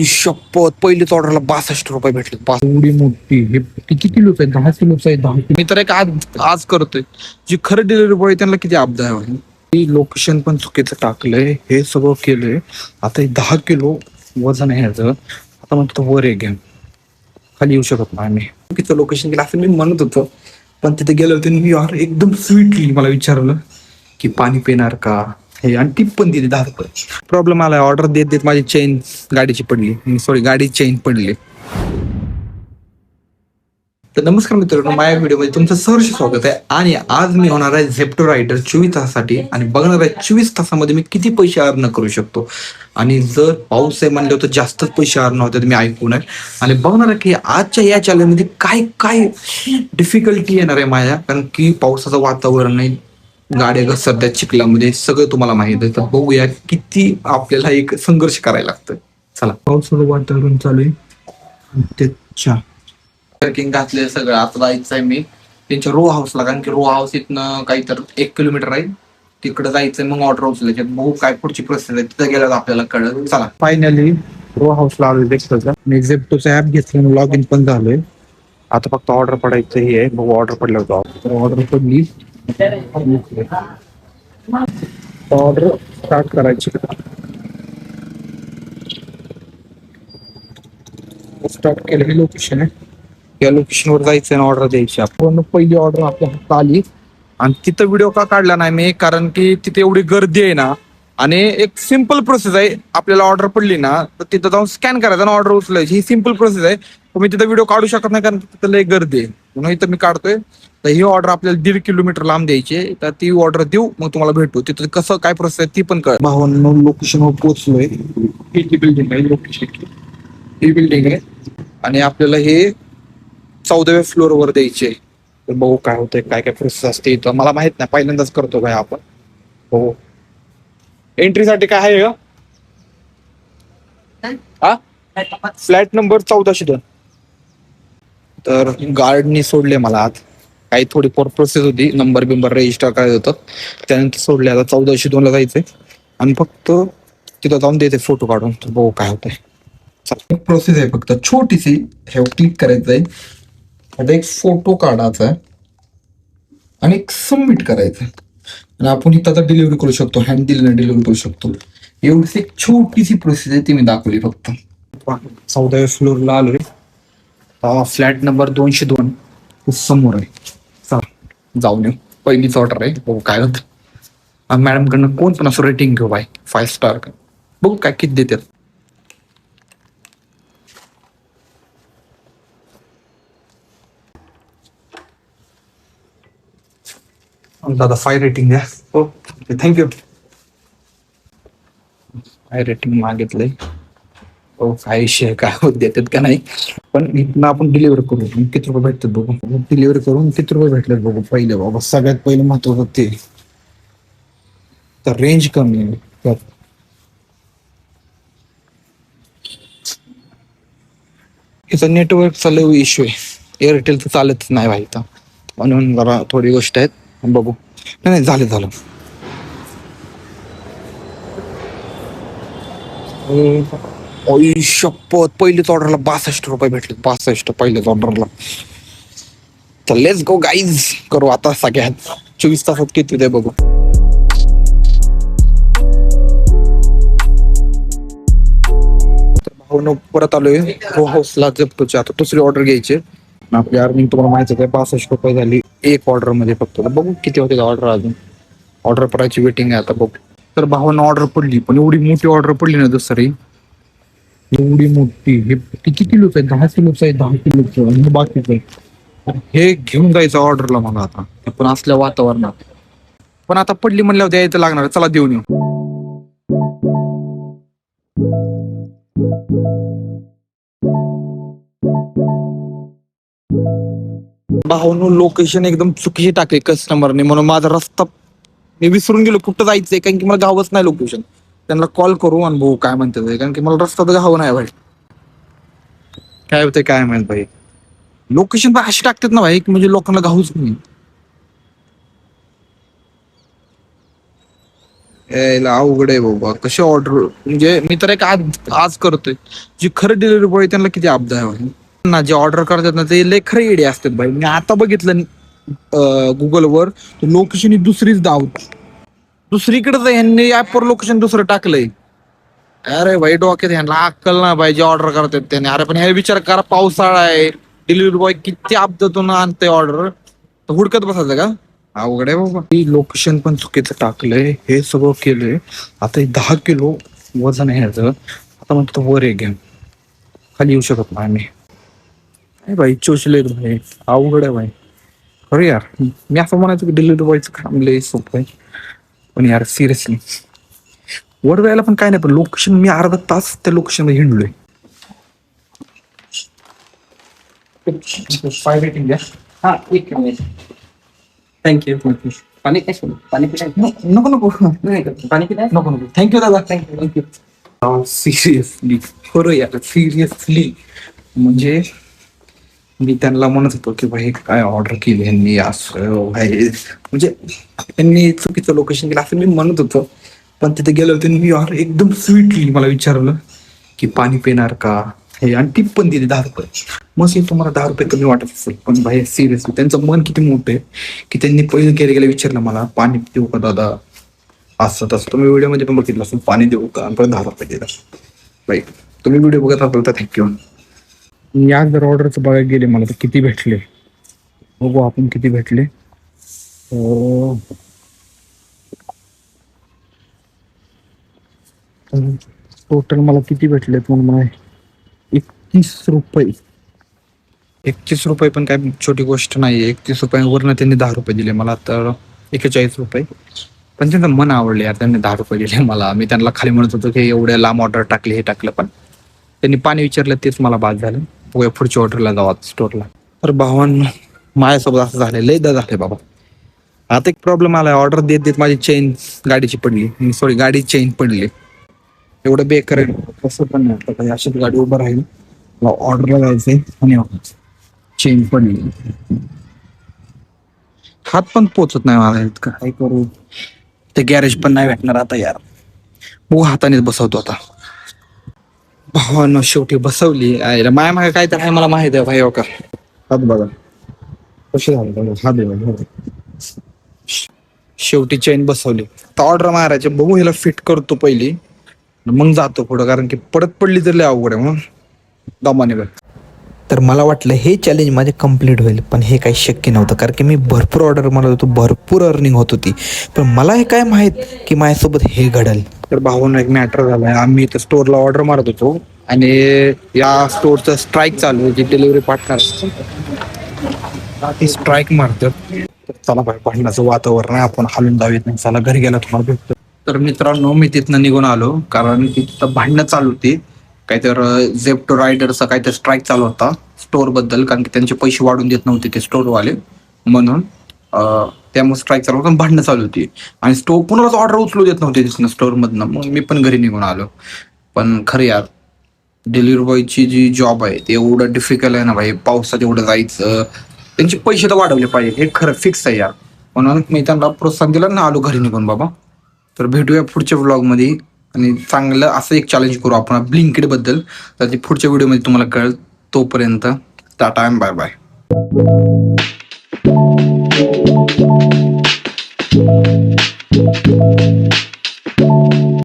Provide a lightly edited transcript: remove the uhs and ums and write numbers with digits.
शपथ पहिलेच ऑर्डरला 62 रुपये भेटले. एवढी मोठी. हे किती किलोच आहे? 10 किलोच आहे. 10 किलो. मी तर एक आज करतोय. जी खरं डिलिव्हरी बॉय त्यांना किती अपदा आहे. लोकेशन पण चुकीचं टाकलंय. हे सगळं केलंय. आता 10 किलो वजन आहे ह्याचं. आता म्हणतो वर एक घ्या, खाली येऊ शकत नाही मी. चुकीचं लोकेशन गेलं असं मी म्हणत होतो. पण तिथे गेलो होते मी यार एकदम स्वीटली मला विचारलं की पाणी पिणार का, हे आणि टिप पण दिली 10 रुपये. प्रॉब्लेम आलाय. ऑर्डर देत देत माझी चेन गाडीची पडली. सॉरी, गाडीची चेन पडली. तर नमस्कार मित्रांनो, माझ्या व्हिडिओमध्ये तुमचं सहर्ष स्वागत आहे. आणि आज मी होणार आहे झेप्टो रायडर 24 तासासाठी आणि बघणार आहे 24 तासामध्ये मी किती पैसे अर्न करू शकतो. आणि जर पाऊस आहे म्हणलं तर जास्तच पैसे अर्न होतात, मी ऐकून आहे. आणि बघणार आहे की आजच्या या चॅलेंजमध्ये काय काय डिफिकल्टी येणार आहे माझ्या, कारण की पावसाचं वातावरण आहे, गाड्या घसरत्या चिखलामध्ये, सगळं तुम्हाला माहित आहे. तर बघूया किती आपल्याला एक संघर्ष करायला लागतं. चला. पावसाचं वातावरण चालू आहे. त्याच्या पार्किंग घातले सगळं. आता जायचं आहे मी त्यांच्या रो हाऊसला, कारण की रो हाऊस इथनं काही तर 1 किलोमीटर आहे. तिकडे जायचंय, मग ऑर्डर उचलायचे. बघू काय पुढची प्रोसेस आहे. तिथे गेल्यावर आपल्याला कळलं. चला. फायनली रो हाऊसला आलोय. झेप्टोचं ऍप घेतलं, लॉग इन पण झालोय. आता फक्त ऑर्डर पडायचं हे आहे. बघू ऑर्डर पडलं होतं. ऑर्डर पडली. ऑर्डर स्टार्ट करायची. स्टार्ट केलं. हे लोकेशन आहे. या लोकेशनवर जायचं आणि ऑर्डर द्यायची. आपण पहिली ऑर्डर आपल्या हातात आली आणि तिथं व्हिडिओ का काढला नाही मी, कारण की तिथे एवढी गर्दी आहे ना. आणि एक सिम्पल प्रोसेस आहे. आपल्याला ऑर्डर पडली ना तर तिथं जाऊन स्कॅन करायचं आणि ऑर्डर उचलायची. ही सिम्पल प्रोसेस आहे. पण मी तिथं व्हिडिओ काढू शकत नाही, कारण तिथं लय गर्दी आहे. म्हणून इथं मी काढतोय. तर ही ऑर्डर आपल्याला 1.5 किलोमीटर लांब द्यायची. तर ती ऑर्डर देऊ, मग तुम्हाला भेटू. तिथं कसं काय प्रोसेस आहे ती पण कळ. भावांनो, लोकेशनवर पोहोचलोय. ही बिल्डिंग आहे. लोकेशन ही बिल्डिंग आहे आणि आपल्याला हे 14व्या फ्लोअरवर द्यायचे. तर बघू काय होतंय, काय काय प्रोसेस असते इथं. मला माहित नाही, पहिल्यांदाच करतो काय आपण. हो, एंट्रीसाठी काय आहे का? Flat number 1402. तर गार्डनी सोडले मला आत. काही थोडी प्रोसेस होती, नंबर बिंबर रजिस्टर करायचं होतं, त्यानंतर सोडले. आता 1402 ला जायचंय आणि फक्त तिथं जाऊन द्यायचे फोटो काढून. तर बघू काय होतंय. प्रोसेस आहे फक्त छोटीशी. हे क्लिक करायचंय. आता एक फोटो काढायचा आणि एक सबमिट करायचं आणि आपण इथं आता डिलिव्हरी करू शकतो. हँड दिलीने डिलिव्हरी करू शकतो. एवढीच एक छोटीशी प्रोसेस आहे, ती मी दाखवली फक्त. 14व्या फ्लोअरला आलोय. फ्लॅट नंबर 202 समोर आहे. चला जाऊन येऊ. पहिलीच ऑर्डर आहे. बघू काय होतं. मॅडम कडनं कोण पण असं रेटिंग घेऊ बाय 5 स्टार. बघू काय किती देतात. दादा 5 रेटिंग द्या. हो, थँक्यू. 5 रेटिंग मागितलंय. हो, काय विषय काय होत देतात का नाही. पण इथनं आपण डिलिव्हरी करू. किती रुपये भेटतात बघू. डिलिव्हरी करून किती रुपये भेटलेत बघू. पहिले बाबा सगळ्यात पहिलं महत्वाचं ते. तर रेंज कमी आहे त्यात. इथं नेटवर्कचा लय इश्यू आहे. एअरटेल तर चालतच नाही भाई इथं, म्हणून जरा थोडी गोष्ट आहेत. बघू. नाही झालं. शपथ पहिलेच ऑर्डरला 62 रुपये भेटले. 62 पहिलेच ऑर्डरला. तर लेट्स गो गाईज, करू आता सगळ्यात. 24 तासात किती ते बघू. भाऊ परत आलोय रो हाऊसला. झेप्टोची आता दुसरी ऑर्डर घ्यायची. आपली अर्निंग तुम्हाला माहिती आहे, 62 रुपये झाली एक ऑर्डर मध्ये फक्त. बघू किती होते ऑर्डर. अजून ऑर्डर करायची वेटिंग आहे आता. बघू. तर भावांना ऑर्डर पडली, पण एवढी मोठी ऑर्डर पडली ना दुसरी. एवढी मोठी. हे किती किलोच आहे? 10 किलोच आहे. 10 किलोच आणि बाकीच आहे. हे घेऊन जायचं ऑर्डरला मला आता, पण असल्या वातावरणात. पण आता पडली म्हणल्यावर द्यायचं लागणार. चला देऊन येऊ. भावांनो, लोकेशन एकदम चुकीची टाकली कस्टमरने, म्हणून माझा रस्ता मी विसरून गेलो कुठं जायचंय, कारण की मला गावच नाही लोकेशन. त्यांना कॉल करू आणि भाऊ काय म्हणतात, कारण की मला रस्ता तर गाव नाही भाई. काय होतंय काय माहित भाई. लोकेशन तर अशी टाकतात ना भाई, म्हणजे लोकांना गावच नाही. यायला अवघड आहे बाबा. कशी ऑर्डर, म्हणजे मी तर एक आज आज करतोय. जे खरं डिलिव्हरी बॉय त्यांना किती अब्दा आहे ना, जे ऑर्डर करतात ना ते लय खरे इडे असतात भाई. मी आता बघितलं गुगलवर लोकेशन दुसरीच दावत, दुसरीकडेच यांनी ऍपवर लोकेशन दुसरं टाकलंय. अरे भाई डोक्यात ह्यांना अक्कल ना भाई, जे ऑर्डर करतात त्याने. अरे पण हे विचार करा, पावसाळा आहे, डिलिव्हरी बॉय किती अब्दातून आणतंय ऑर्डर, तर हुडकत बसायचं का? अवघड आहे बाबा. लोकेशन पण चुकीचं टाकलंय, हे सगळं केलंय. आता हे 10 किलो वजन आहे ह्याचं. आता म्हणतो वर एक घ्या, खाली येऊ शकत नाही आम्ही. नाही भाई चोचले भाई, अवघड आहे भाई. अरे यार, मी असं म्हणायचं की डिलिव्हरी बॉयचं काम लय सोपं आहे, पण यार सिरियसली वर जायला पण काय नाही. पण लोकेशन मी अर्धा तास त्या लोकेशन मध्ये हिंडलोय. 5 रेटिंग द्या. हा एक मिनिट. थँक्यू. पाणी काय सोडू? पाणी पिलाय? नको नको नाही का? पाणी पिलाय? नको नको, थँक्यू दादा. थँक्यू. सिरियसली खरं यार, सिरियसली म्हणजे मी त्यांना म्हणत होतो की भाई काय ऑर्डर केली यांनी असं भाई, म्हणजे त्यांनी चुकीचं लोकेशन केलं असं मी म्हणत होतो. पण तिथे गेलो होतो मी यार, एकदम स्वीटली मला विचारलं की पाणी पिणार का, हे, आणि टिप पण दिली 10 रुपये. मग हे तुम्हाला 10 रुपये कमी वाटत असेल, पण भाई सिरियसली त्यांचं मन किती मोठं आहे की त्यांनी पहिले गेले गेले विचारलं मला पाणी देऊ का दादा, असं तसं. तुम्ही व्हिडिओ मध्ये पण बघितलं असेल, पाणी देऊ का, आणि परत 10 रुपये दिला. राईट, तुम्ही व्हिडिओ बघत असाल तर थँक्यू. मी आज जर ऑर्डरचं बघायला गेले मला तर किती भेटले बघू आपण, किती भेटले. टोटल मला किती भेटलेत मग मला 31 रुपये. 31 रुपये पण काय छोटी गोष्ट नाही. 31 रुपयांवरनं त्यांनी 10 रुपये दिले मला, तर 41 रुपये. पण त्यांचं मन आवडले यार, त्यांनी 10 रुपये दिले मला. मी त्यांना खाली म्हणत होतो की एवढ्या लांब ऑर्डर टाकली, हे टाकलं, पण त्यांनी पाणी विचारलं तेच मला बाद झालं. बघूया पुढच्या ऑर्डरला जाऊ स्टोरला. तर भावांनो, माझ्यासोबत असं झालं, लयदा झालंय बाबा. आता एक प्रॉब्लेम आलाय, ऑर्डर देत देत माझी चेन गाडीची पडली, सॉरी गाडी चेन पडली. एवढं बेकार आहे, कसं पण नाही आता काही. अशीच गाडी उभं राहील, मला ऑर्डरला जायचंय आणि चेन पडली. हात पण पोचत नाही मला, इतकं काय करू. ते गॅरेज पण नाही भेटणार आता यार. हो हातानेच बसवतो आता. भावानं शेवटी बसवली. आयला माया मागे काय तर आहे, मला माहित आहे भाई. हो का, हात बघा कसे झाले, हात बघा. शेवटी चेन बसवली. तर ऑर्डर मारायचे, बघू ह्याला फिट करतो पहिली, मग जातो पुढं. कारण की पडत पडली तर लय अवघड आहे. मग दमाने बघ. तर मला वाटलं हे चॅलेंज माझे कम्प्लीट होईल, पण हे काही शक्य नव्हतं. कारण की मी भरपूर ऑर्डर मारत होतो, भरपूर अर्निंग होत होती, पण मला हे काय माहित की माझ्यासोबत हे घडल. तर भावानं एक मॅटर झालाय. आम्ही इथं स्टोअरला ऑर्डर मारत होतो आणि या स्टोअरचं स्ट्राईक चालू आहे. जे डिलिव्हरी पार्टनर स्ट्राईक मारतात. तर चला भाई, भांडणाचं वातावरण आहे, आपण हालून जाऊयात नाही. चला घरी गेला तुम्हाला भेटतो. तर मित्रांनो, मी तिथनं निघून आलो, कारण तिथं भांडणं चालू होती. काहीतरी झेप्टो रायडरचा काहीतरी स्ट्राईक चालू होता स्टोअर बद्दल, कारण की त्यांचे पैसे वाढून देत नव्हते ते स्टोअरवाले, म्हणून त्यामुळे स्ट्राईक चालू होता, भांडणं चालू होती. आणि स्टोअर पुन्हा ऑर्डर उचलू देत नव्हते तिथनं स्टोअर मधनं. मग मी पण घरी निघून आलो. पण खरं यार, डिलिव्हरी बॉयची जी जॉब आहे ते एवढं डिफिकल्ट आहे ना भाई. पावसात एवढं जायचं, त्यांचे पैसे तर वाढवले पाहिजे, हे खरं फिक्स आहे यार. म्हणून मी त्यांना प्रोत्साहन दिलं ना, आलो घरी निघून बाबा. तर भेटूया पुढच्या व्लॉगमध्ये, आणि चांगलं असं एक चॅलेंज करू आपण ब्लिंकिट बद्दल. तर ते पुढच्या व्हिडिओमध्ये तुम्हाला कळेल. तोपर्यंत टाटा, बाय बाय.